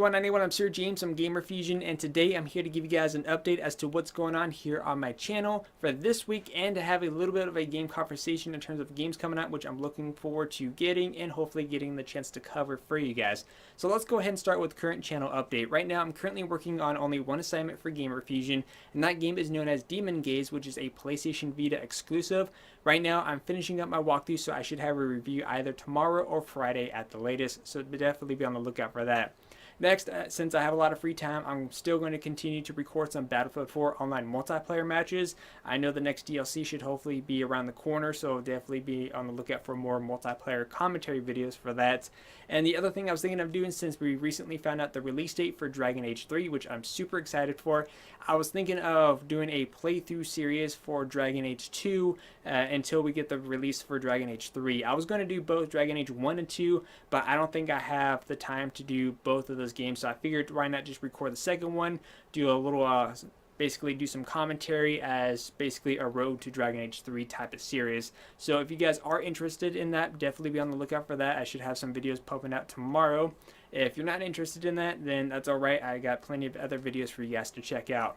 going on, anyone? I'm Sir James from Gamerfuzion, and today I'm here to give you guys an update as to what's going on here on my channel for this week, and to have a little bit of a game conversation in terms of games coming out, which I'm looking forward to getting and hopefully getting the chance to cover for you guys. So let's go ahead and start with current channel update. Right now, I'm currently working on only one assignment for Gamerfuzion, and that game is known as Demon Gaze, which is a PlayStation Vita exclusive. Right now, I'm finishing up my walkthrough, so I should have a review either tomorrow or Friday at the latest, so definitely be on the lookout for that. Next, since I have a lot of free time, I'm still going to continue to record some Battlefield 4 online multiplayer matches. I know the next DLC should hopefully be around the corner, so definitely be on the lookout for more multiplayer commentary videos for that. And the other thing I was thinking of doing, since we recently found out the release date for Dragon Age 3, which I'm super excited for, I was thinking of doing a playthrough series for Dragon Age 2 until we get the release for Dragon Age 3. I was going to do both Dragon Age 1 and 2, but I don't think I have the time to do both of those games, so I figured why not just record the second one, do a little basically do some commentary as basically a Road to Dragon Age 3 type of series. So if you guys are interested in that, definitely be on the lookout for that. I should have some videos popping out tomorrow. If you're not interested in that, then that's alright. I got plenty of other videos for you guys to check out.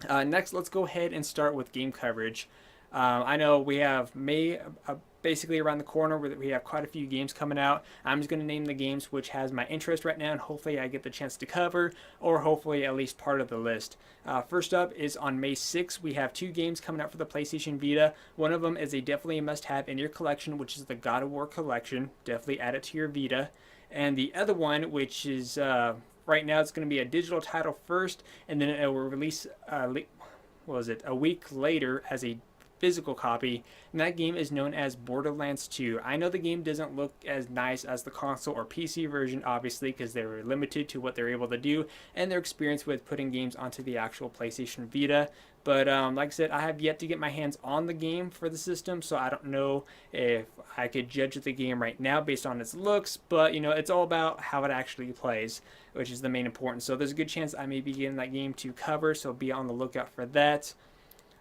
Next, let's go ahead and start with game coverage. I know we have May basically around the corner, where we have quite a few games coming out. I'm just going to name the games which has my interest right now, and hopefully I get the chance to cover, or hopefully at least part of the list. First up is on May 6th, we have two games coming out for the PlayStation Vita. One of them is definitely a must-have in your collection, which is the God of War collection. Definitely add it to your Vita. And the other one, which is right now, it's going to be a digital title first, and then it will release a week later as a physical copy, and that game is known as Borderlands 2. I know the game doesn't look as nice as the console or PC version, obviously, because they were limited to what they're able to do and their experience with putting games onto the actual PlayStation Vita. But like I said, I have yet to get my hands on the game for the system, so I don't know if I could judge the game right now based on its looks, but you know, it's all about how it actually plays, which is the main importance. So there's a good chance I may be getting that game to cover, so be on the lookout for that.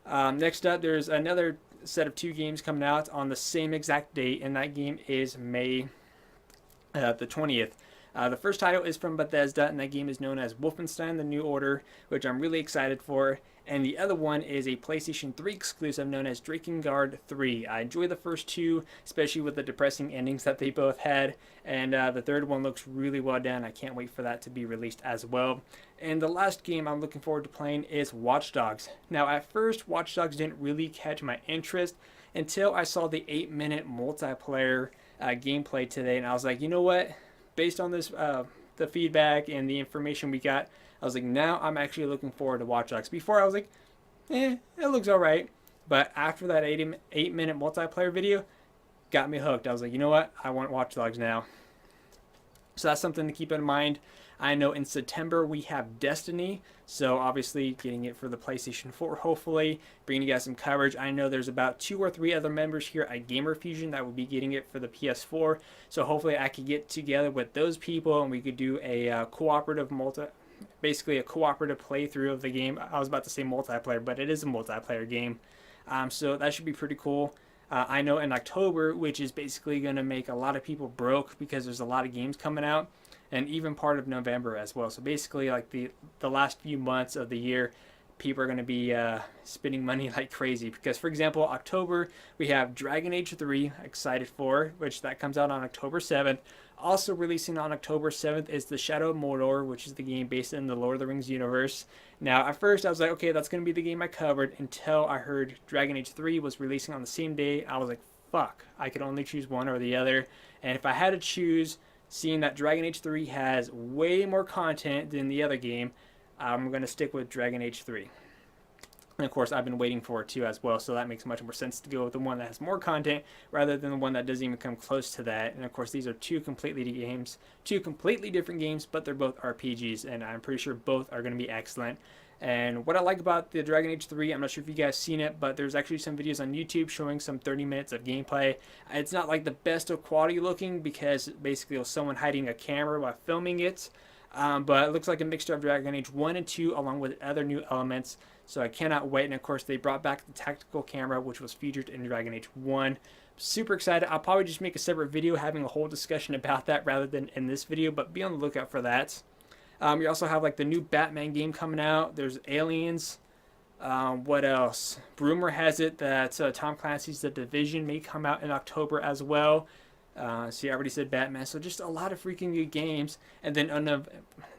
Next up, there's another set of two games coming out on the same exact date, and that game is May the 20th. The first title is from Bethesda, and that game is known as Wolfenstein: The New Order, which I'm really excited for. And the other one is a PlayStation 3 exclusive known as Drakengard 3. I enjoy the first two, especially with the depressing endings that they both had. And the third one looks really well done. I can't wait for that to be released as well. And the last game I'm looking forward to playing is Watch Dogs. Now, at first, Watch Dogs didn't really catch my interest until I saw the 8-minute multiplayer gameplay today. And I was like, you know what? Based on this, the feedback and the information we got, I was like, now I'm actually looking forward to Watch Dogs. Before I was like, it looks alright. But after that 8-minute multiplayer video, got me hooked. I was like, you know what? I want Watch Dogs now. So that's something to keep in mind. I know in September we have Destiny, so obviously getting it for the PlayStation 4, hopefully, bringing you guys some coverage. I know there's about 2 or 3 other members here at Gamerfuzion that will be getting it for the PS4, so hopefully I could get together with those people and we could do a basically a cooperative playthrough of the game. I was about to say multiplayer, but it is a multiplayer game, so that should be pretty cool. I know in October, which is basically going to make a lot of people broke because there's a lot of games coming out, and even part of November as well. So basically, like the last few months of the year, people are going to be spending money like crazy. Because, for example, October, we have Dragon Age 3, excited for, which that comes out on October 7th. Also releasing on October 7th is The Shadow of Mordor, which is the game based in the Lord of the Rings universe. Now, at first, I was like, okay, that's going to be the game I covered, until I heard Dragon Age 3 was releasing on the same day. I was like, fuck, I could only choose one or the other. And if I had to choose, seeing that Dragon Age 3 has way more content than the other game, I'm going to stick with Dragon Age 3. And of course, I've been waiting for it too as well, so that makes much more sense to go with the one that has more content rather than the one that doesn't even come close to that. And of course, these are two completely different games, but they're both RPGs, and I'm pretty sure both are going to be excellent. And what I like about the Dragon Age 3, I'm not sure if you guys seen it, but there's actually some videos on YouTube showing some 30 minutes of gameplay. It's not like the best of quality looking, because basically it was someone hiding a camera while filming it. But it looks like a mixture of Dragon Age 1 and 2 along with other new elements. So I cannot wait. And of course, they brought back the tactical camera, which was featured in Dragon Age 1. Super excited. I'll probably just make a separate video having a whole discussion about that rather than in this video, but be on the lookout for that. You also have like the new Batman game coming out. There's Aliens. What else? Rumor has it that Tom Clancy's The Division may come out in October as well. See, I already said Batman, so just a lot of freaking good games. And then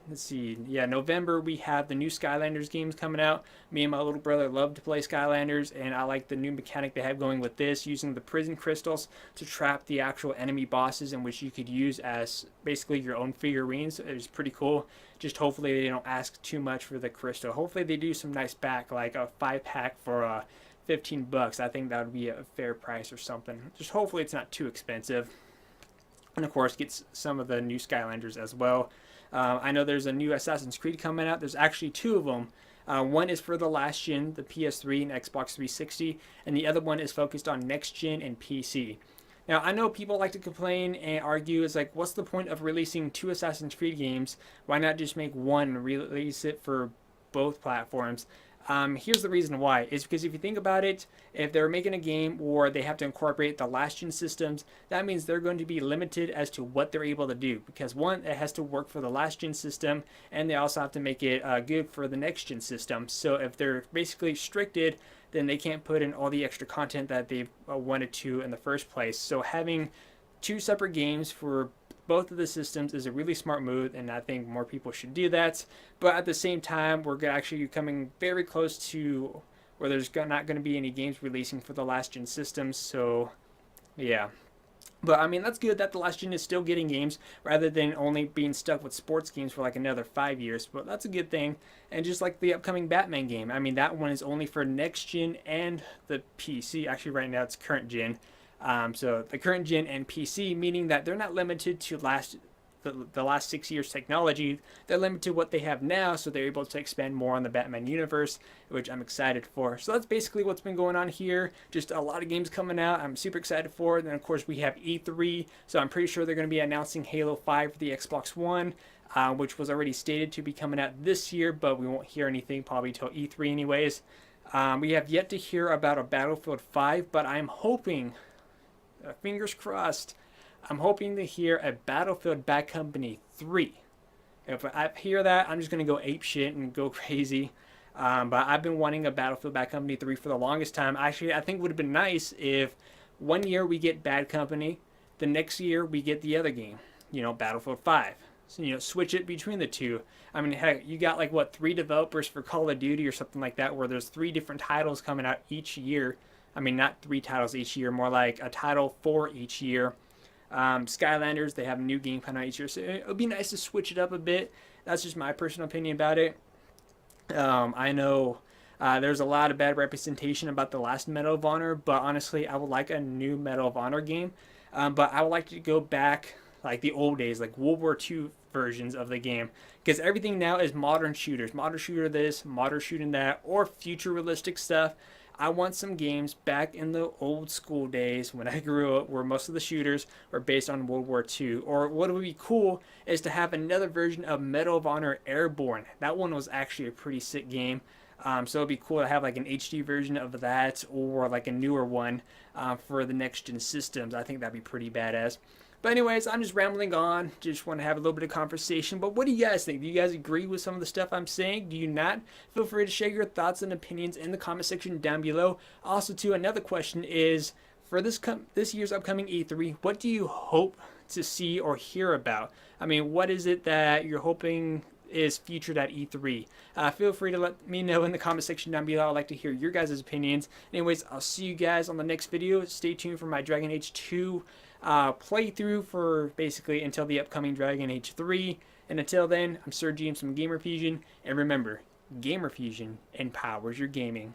let's see, yeah, November we have the new Skylanders games coming out. Me and my little brother love to play Skylanders, and I like the new mechanic they have going with this, using the prison crystals to trap the actual enemy bosses, in which you could use as basically your own figurines. It's pretty cool. Just hopefully they don't ask too much for the crystal. Hopefully they do some nice back, like a 5-pack for $15. I think that would be a fair price or something. Just hopefully it's not too expensive. And of course, get some of the new Skylanders as well. I know there's a new Assassin's Creed coming out. There's actually two of them. One is for the last gen, the PS3 and Xbox 360, and the other one is focused on next gen and PC. Now, I know people like to complain and argue, it's like, what's the point of releasing two Assassin's Creed games? Why not just make one and release it for both platforms? Here's the reason why. It's because if you think about it, if they're making a game or they have to incorporate the last gen systems, that means they're going to be limited as to what they're able to do. Because one, it has to work for the last gen system, and they also have to make it good for the next gen system. So if they're basically restricted, then they can't put in all the extra content that they wanted to in the first place. So having two separate games for both of the systems is a really smart move, and I think more people should do that. But at the same time, we're actually coming very close to where there's not going to be any games releasing for the last gen systems. So yeah, but I mean, that's good that the last gen is still getting games rather than only being stuck with sports games for like another 5 years. But that's a good thing. And just like the upcoming Batman game, I mean, that one is only for next gen and the PC. Actually, right now it's current gen. So the current gen and PC, meaning that they're not limited to the last 6 years technology. They're limited to what they have now, so they're able to expand more on the Batman universe, which I'm excited for. So that's basically what's been going on here. Just a lot of games coming out I'm super excited for. And then of course we have E3, so I'm pretty sure they're going to be announcing Halo 5 for the Xbox One, which was already stated to be coming out this year, but we won't hear anything probably till E3 anyways. We have yet to hear about a Battlefield 5, but I'm hoping, fingers crossed, I'm hoping to hear a Battlefield Bad Company 3. If I hear that, I'm just going to go ape shit and go crazy. But I've been wanting a Battlefield Bad Company 3 for the longest time. Actually, I think it would have been nice if one year we get Bad Company, the next year we get the other game, Battlefield 5. So, switch it between the two. I mean, heck, you got like, 3 developers for Call of Duty or something like that, where there's 3 different titles coming out each year. I mean, not 3 titles each year, more like a title for each year. Skylanders, they have a new game coming out each year, so it would be nice to switch it up a bit. That's just my personal opinion about it. I know there's a lot of bad representation about the last Medal of Honor, but honestly, I would like a new Medal of Honor game. But I would like to go back like the old days, like World War II versions of the game, because everything now is modern shooters, modern shooter this, modern shooting that, or future realistic stuff. I want some games back in the old school days when I grew up, where most of the shooters were based on World War II. Or what would be cool is to have another version of Medal of Honor Airborne. That one was actually a pretty sick game. So it'd be cool to have like an HD version of that, or like a newer one for the next gen systems. I think that'd be pretty badass. But anyways, I'm just rambling on. Just want to have a little bit of conversation. But what do you guys think? Do you guys agree with some of the stuff I'm saying? Do you not? Feel free to share your thoughts and opinions in the comment section down below. Also, too, another question is, for this year's upcoming E3, what do you hope to see or hear about? I mean, what is it that you're hoping is featured at E3? Feel free to let me know in the comment section down below. I'd like to hear your guys' opinions. Anyways, I'll see you guys on the next video. Stay tuned for my Dragon Age 2 playthrough for basically until the upcoming Dragon Age 3. And until then, I'm Sir James from Gamerfuzion, and remember, Gamerfuzion empowers your gaming.